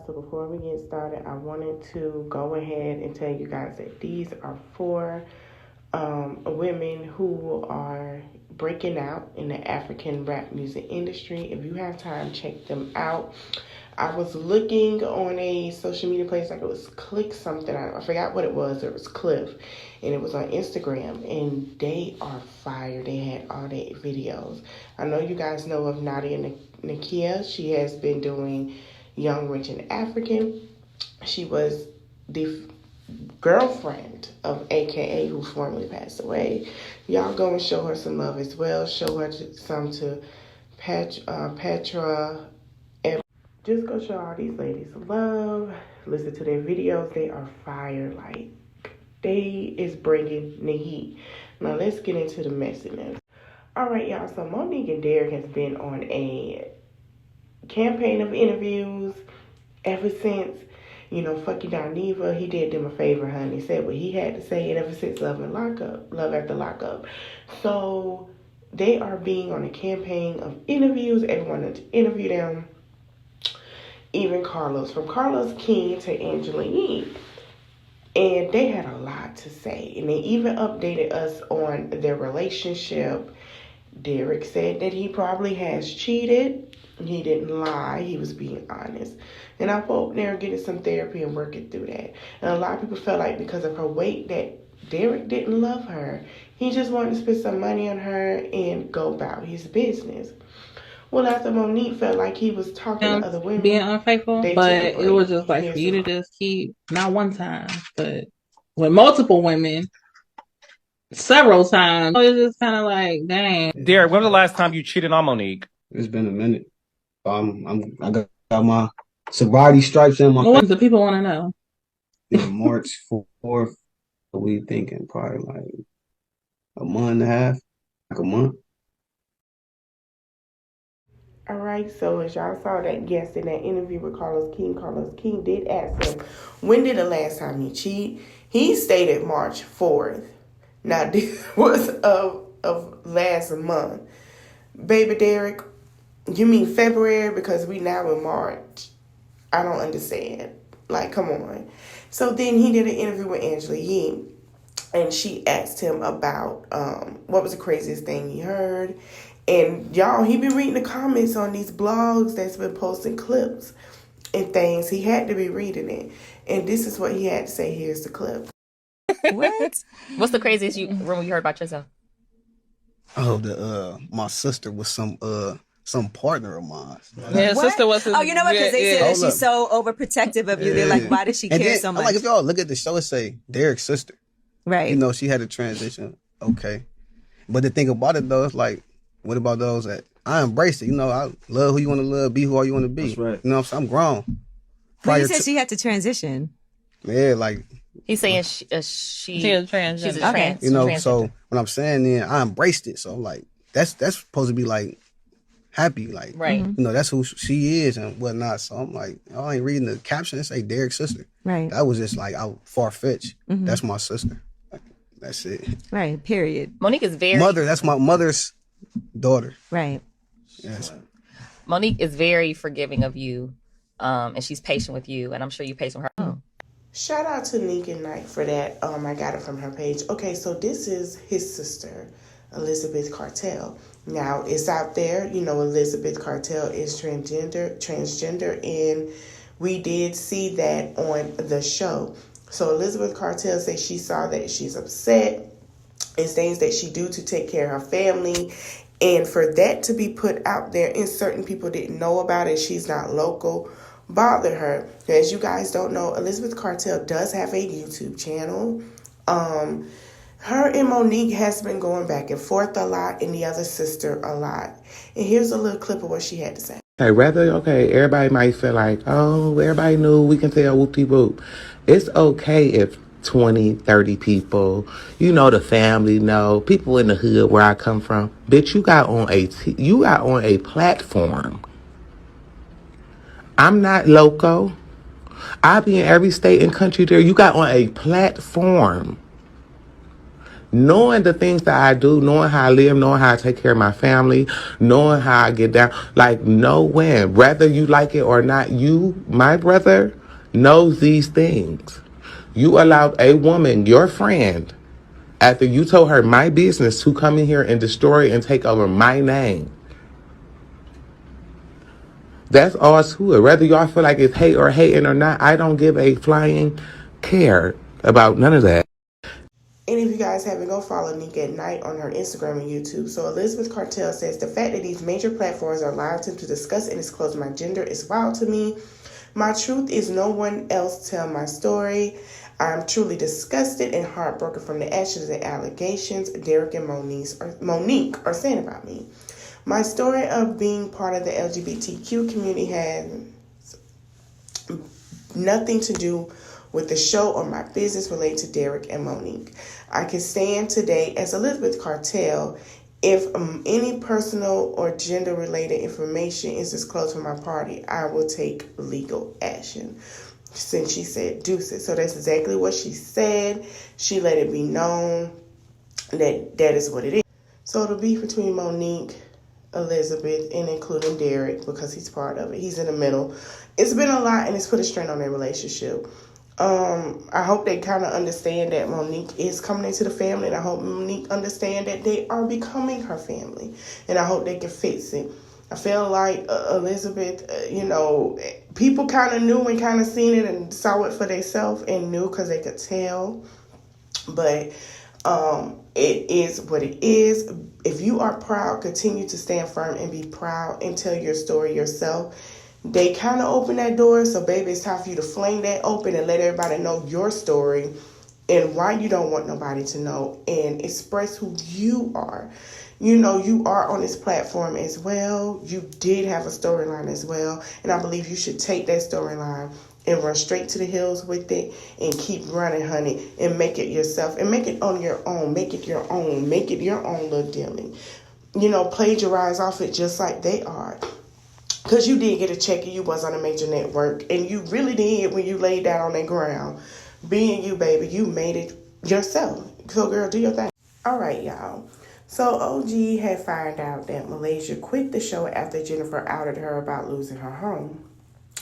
So before we get started, I wanted to go ahead and tell you guys that these are four women who are breaking out in the African rap music industry. If you have time, check them out. I was looking on a social media place, like it was Click something. I forgot what it was. It was Cliff, and it was on Instagram. And they are fire. They had all their videos. I know you guys know of Nadia Nakia. She has been doing Young, Rich, and African. She was the girlfriend of AKA, who formerly passed away. Y'all go and show her some love as well. Show her some to Petra. Just go show all these ladies love. Listen to their videos. They are fire. Like, they is bringing the heat. Now, let's get into the messiness. All right, y'all. So, Monique and Derek has been on a campaign of interviews ever since, Fuck You Down Neva. He did them a favor, honey. Said what he had to say, and ever since Love After Lockup. So, they are being on a campaign of interviews. Everyone wanted to interview them. Even Carlos, from Carlos King to Angela Yee. And they had a lot to say. And they even updated us on their relationship. Derek said that he probably has cheated. He didn't lie. He was being honest. And I hope they're getting some therapy and working through that. And a lot of people felt like because of her weight that Derek didn't love her. He just wanted to spend some money on her and go about his business. Well, after Monique felt like he was talking to other women, being unfaithful, but it was just like for you to just keep, not one time, but with multiple women, several times. It's just kind of like, dang. Derek, when was the last time you cheated on Monique? It's been a minute. I got my sobriety stripes in my. What the people want to know? March 4th. What we thinking? Probably like a month and a half, like a month. All right, so as y'all saw that yes, in that interview with Carlos King did ask him, when did the last time he cheat? He stated March 4th. Now, this was of last month. Baby Derek, you mean February? Because we now in March. I don't understand. Like, come on. So then he did an interview with Angela Yee. And she asked him about what was the craziest thing he heard. And y'all, he been reading the comments on these blogs that's been posting clips and things. He had to be reading it. And this is what he had to say. Here's the clip. What? What's the craziest rumor you heard about yourself? Oh, my sister was some partner of mine. Yeah, sister was. Oh, you know what? Because they said that she's so overprotective of you. They're like, why does she care so much? Like, if y'all look at the show, it say Derek's sister. Right. She had a transition. Okay. But the thing about it, though, it's like, what about those that I embraced it? I love who you want to love, be who all you want to be. That's right. You know what I'm saying? I'm grown. But you said she had to transition. Yeah, like. He's saying she's a transgender. She's a trans. So when I'm saying then, I embraced it. So, like, that's supposed to be, like, happy. Like, right. That's who she is and whatnot. So I'm like, I ain't reading the caption. It say Derek's sister. Right. That was just, like, far-fetched. Mm-hmm. That's my sister. That's it. Right, period. Monique is that's my mother's daughter. Right. Yes. Monique is very forgiving of you, and she's patient with you, and I'm sure you're patient with her. Oh. Shout out to Nick and Knight for that. I got it from her page. Okay, so this is his sister, Elizabeth Cartel. Now, it's out there. Elizabeth Cartel is transgender, and we did see that on the show. So Elizabeth Cartel says she saw that she's upset and things that she do to take care of her family. And for that to be put out there and certain people didn't know about it, she's not local, bothered her. As you guys don't know, Elizabeth Cartel does have a YouTube channel. Her and Monique has been going back and forth a lot, and the other sister a lot. And here's a little clip of what she had to say. Everybody might feel like, oh, everybody knew, we can tell whoop-de-whoop. It's okay if 20, 30 people, the family know, people in the hood where I come from. Bitch, you got on a platform. I'm not loco. I be in every state and country there. You got on a platform knowing the things that I do, knowing how I live, knowing how I take care of my family, knowing how I get down, like knowing, whether you like it or not, you, my brother, knows these things. You allowed a woman, your friend, after you told her my business, to come in here and destroy and take over my name. That's all to it. Whether y'all feel like it's hate or hating or not, I don't give a flying care about none of that. And if you guys haven't, go follow Monique at Night on her Instagram and YouTube. So Elizabeth Cartel says, the fact that these major platforms are allowing him to discuss and disclose my gender is wild to me. My truth is no one else tell my story. I'm truly disgusted and heartbroken from the actions and allegations Derek and Monique are saying about me. My story of being part of the LGBTQ community has nothing to do with the show or my business related to Derek and Monique. I can stand today as Elizabeth Cartel if any personal or gender related information is disclosed from my party, I will take legal action. Since she said deuces. So that's exactly what she said. She let it be known that that is what it is. So the beef between Monique, Elizabeth, and including Derek, because he's part of it, he's in the middle. It's been a lot and it's put a strain on their relationship. I hope they kind of understand that Monique is coming into the family, and I hope Monique understand that they are becoming her family, and I hope they can fix it. I feel like Elizabeth, people kind of knew and kind of seen it and saw it for themselves and knew because they could tell. But it is what it is. If you are proud, continue to stand firm and be proud and tell your story yourself. They kind of open that door, so baby, it's time for you to fling that open and let everybody know your story and why you don't want nobody to know, and express who you are. You are on this platform as well. You did have a storyline as well, and I believe you should take that storyline and run straight to the hills with it and keep running, honey, and make it yourself and make it on your own. Make it your own. Make it your own little dealing. Plagiarize off it just like they are. Because you did get a check and you was on a major network. And you really did when you laid down on that ground. Being you, baby, you made it yourself. So, girl, do your thing. All right, y'all. So, OG had found out that Malaysia quit the show after Jennifer outed her about losing her home.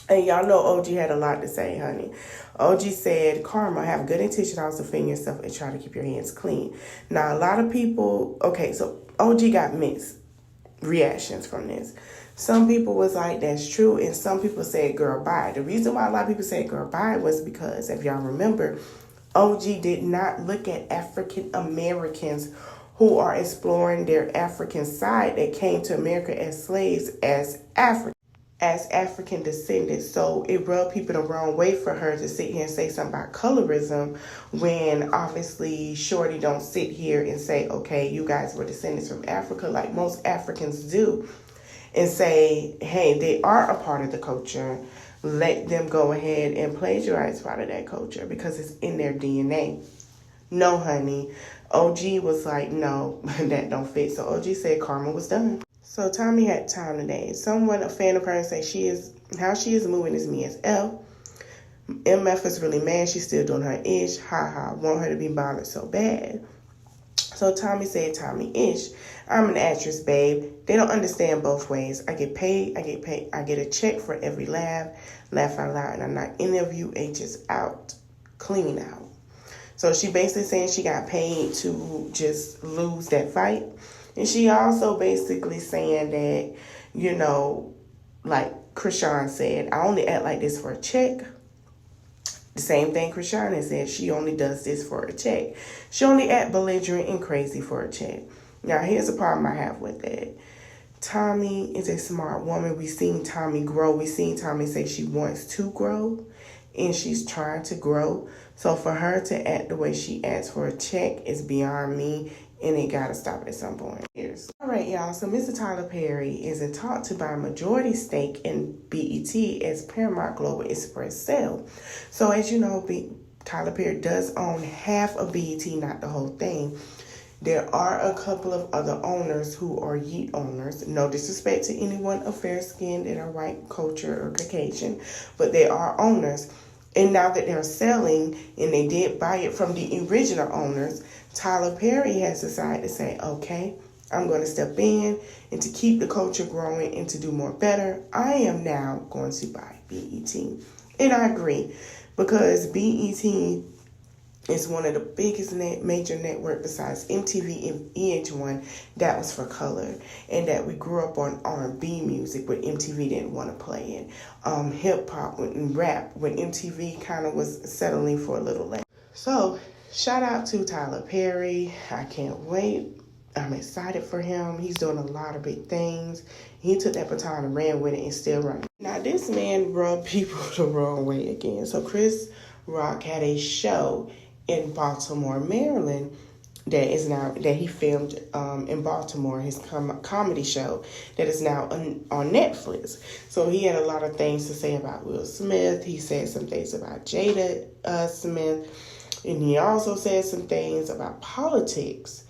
And y'all know OG had a lot to say, honey. OG said, karma, have good intention, also defend yourself and try to keep your hands clean. Now, a lot of people, so OG got mixed reactions from this. Some people was like, that's true, and some people said, girl, bye. The reason why a lot of people said, girl, bye, was because, if y'all remember, OG did not look at African Americans who are exploring their African side that came to America as slaves as African descendants. So it rubbed people the wrong way for her to sit here and say something about colorism when obviously Shorty don't sit here and say, okay, you guys were descendants from Africa like most Africans do, and say, hey, they are a part of the culture. Let them go ahead and plagiarize part of that culture because it's in their DNA. No, honey. OG was like, no, that don't fit. So OG said karma was done. So Tommy had time today. A fan of hers, say how she is moving is me as F. MF is really mad. She's still doing her ish. Ha ha. Want her to be bothered so bad. So Tommy said, Tommy ish. I'm an actress, babe. They don't understand both ways. I get paid. I get a check for every laugh out loud, and I'm not any of you H's out. Clean out. So she basically saying she got paid to just lose that fight. And she also basically saying that, like Krishan said, I only act like this for a check. The same thing Krishan has said, she only does this for a check. She only act belligerent and crazy for a check. Now, here's a problem I have with that. Tommy is a smart woman. We've seen Tommy grow. We've seen Tommy say she wants to grow, and she's trying to grow. So for her to act the way she acts for a check is beyond me, and it got to stop at some point. All right, y'all. So Mr. Tyler Perry is in talk to buy a majority stake in BET as Paramount Global Express sale. So as you know, Tyler Perry does own half of BET, not the whole thing. There are a couple of other owners who are Yeet owners. No disrespect to anyone of fair skin that are white, culture, or Caucasian, but they are owners. And now that they're selling, and they did buy it from the original owners, Tyler Perry has decided to say, okay, I'm going to step in, and to keep the culture growing and to do more better, I am now going to buy BET. And I agree, because BET is one of the biggest major network besides MTV and EH1 that was for color, and that we grew up on R&B music when MTV didn't want to play it, hip hop and rap when MTV kind of was settling for a little less. So shout out to Tyler Perry. I can't wait. I'm excited for him. He's doing a lot of big things. He took that baton and ran with it and still running. Now this man rubbed people the wrong way again. So Chris Rock had a show in Baltimore, Maryland, that he filmed in Baltimore, his comedy show that is now on Netflix. So he had a lot of things to say about Will Smith. He said some things about Jada Smith, and he also said some things about politics.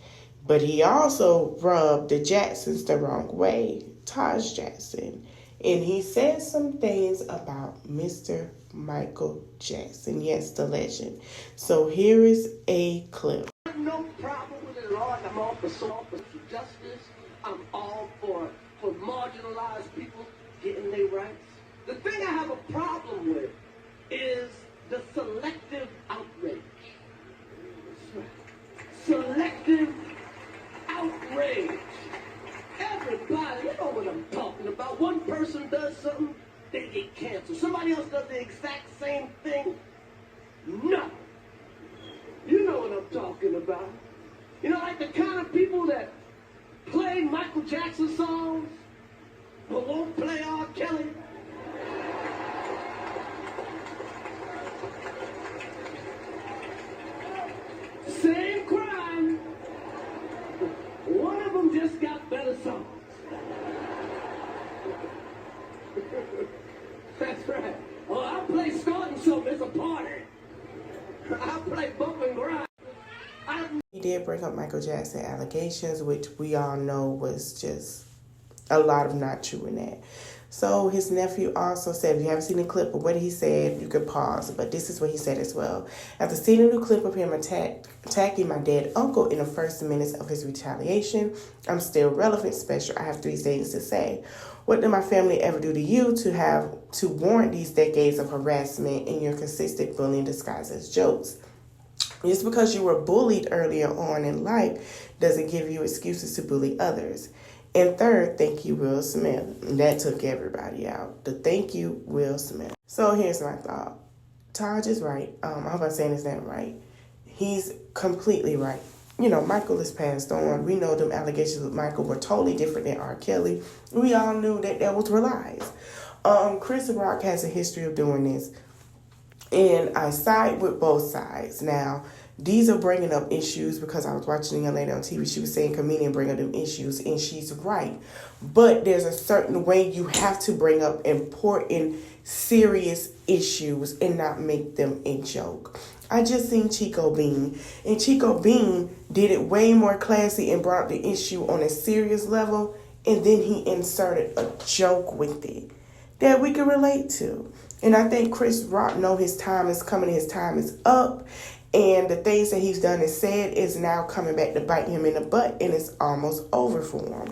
But he also rubbed the Jacksons the wrong way, Taj Jackson. And he said some things about Mr. Michael Jackson, yes, the legend. So here is a clip. I have no problem with it, Lord. I'm all for social justice. I'm all for marginalized people getting their rights. The thing I have a problem with is the selective outrage. Selective outrage. Everybody, you know what I'm talking about. One person does something, they get canceled. Somebody else does the exact same thing. No. You know what I'm talking about. You know, like the kind of people that play Michael Jackson songs but won't play R. Kelly. Same crime. One of them just got better songs. That's right. Oh, I play starting something, it's a party. I play bump and grind. He did bring up Michael Jackson allegations, which we all know was just a lot of not true in that. So his nephew also said, if you haven't seen the clip of what he said, you could pause, but this is what he said as well. After seeing a new clip of him attacking my dead uncle in the first minutes of his retaliation, I'm still relevant special. I have 3 things to say. What did my family ever do to you to warrant these decades of harassment and your consistent bullying disguised as jokes? Just because you were bullied earlier on in life doesn't give you excuses to bully others. And third, thank you, Will Smith. That took everybody out. The thank you, Will Smith. So here's my thought. Taj is right. I hope I'm saying his name right. He's completely right. You know, Michael is passed on. We know them allegations with Michael were totally different than R. Kelly. We all knew that was lies. Chris Rock has a history of doing this. And I side with both sides. Now, these are bringing up issues because I was watching a young lady on TV. She was saying comedian bring up them issues, and she's right. But there's a certain way you have to bring up important, serious issues and not make them a joke. I just seen Chico Bean, and Chico Bean did it way more classy and brought the issue on a serious level, and then he inserted a joke with it that we can relate to. And I think Chris Rock know his time is coming, his time is up, and the things that he's done and said is now coming back to bite him in the butt, and it's almost over for him.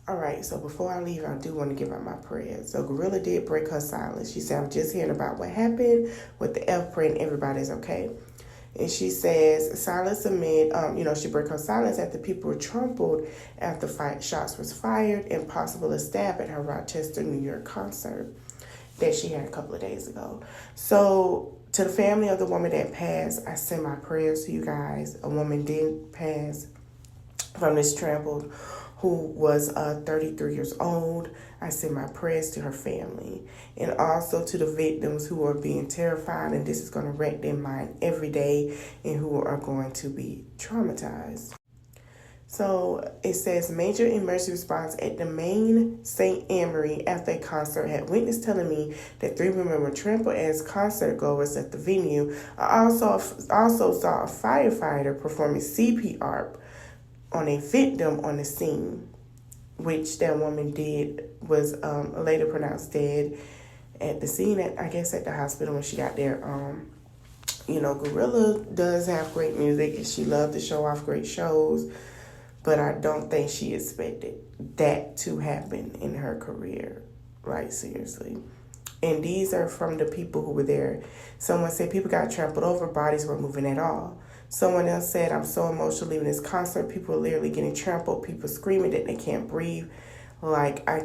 All right, so before I leave, I do want to give out my prayers. So Gorilla did break her silence. She said, I'm just hearing about what happened with the F praying everybody's okay. And she says, silence amid, she broke her silence after people were trampled after shots was fired and possible a stab at her Rochester, New York concert that she had a couple of days ago. So to the family of the woman that passed, I send my prayers to you guys. A woman did pass from this trampled who was 33 years old. I send my prayers to her family and also to the victims who are being terrified, and this is going to wreck their mind every day, and who are going to be traumatized. So it says major emergency response at the main St. Amory after a concert had witness telling me that 3 women were trampled as concert goers at the venue. I also saw a firefighter performing CPR on a victim on the scene, which that woman did was later pronounced dead at the scene at the hospital when she got there You know, Gorilla does have great music and she loved to show off great shows, but I don't think she expected that to happen in her career. Like, seriously. And these are from the people who were there. Someone said people got trampled over, bodies weren't moving at all. Someone else said, I'm so emotional leaving this concert. People are literally getting trampled. People screaming that they can't breathe. Like, I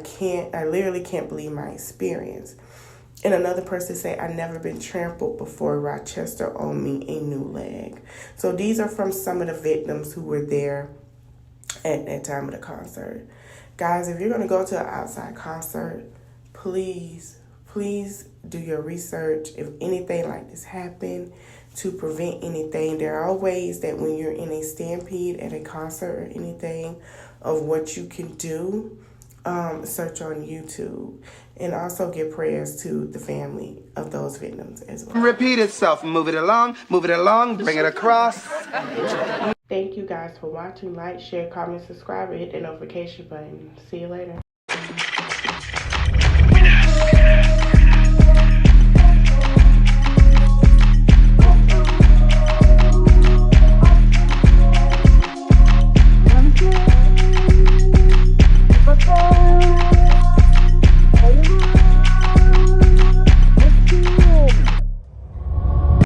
literally can't believe my experience. And another person said, I've never been trampled before. Rochester owed me a new leg. So these are from some of the victims who were there at that time of the concert. Guys, if you're going to go to an outside concert, please do your research. If anything like this happened, to prevent anything, there are ways that when you're in a stampede at a concert or anything of what you can do. Search on YouTube and also give prayers to the family of those victims as well. Repeat itself. Move it along, bring it across. Thank you guys for watching. Like, share, comment, subscribe, and hit the notification button. See you later.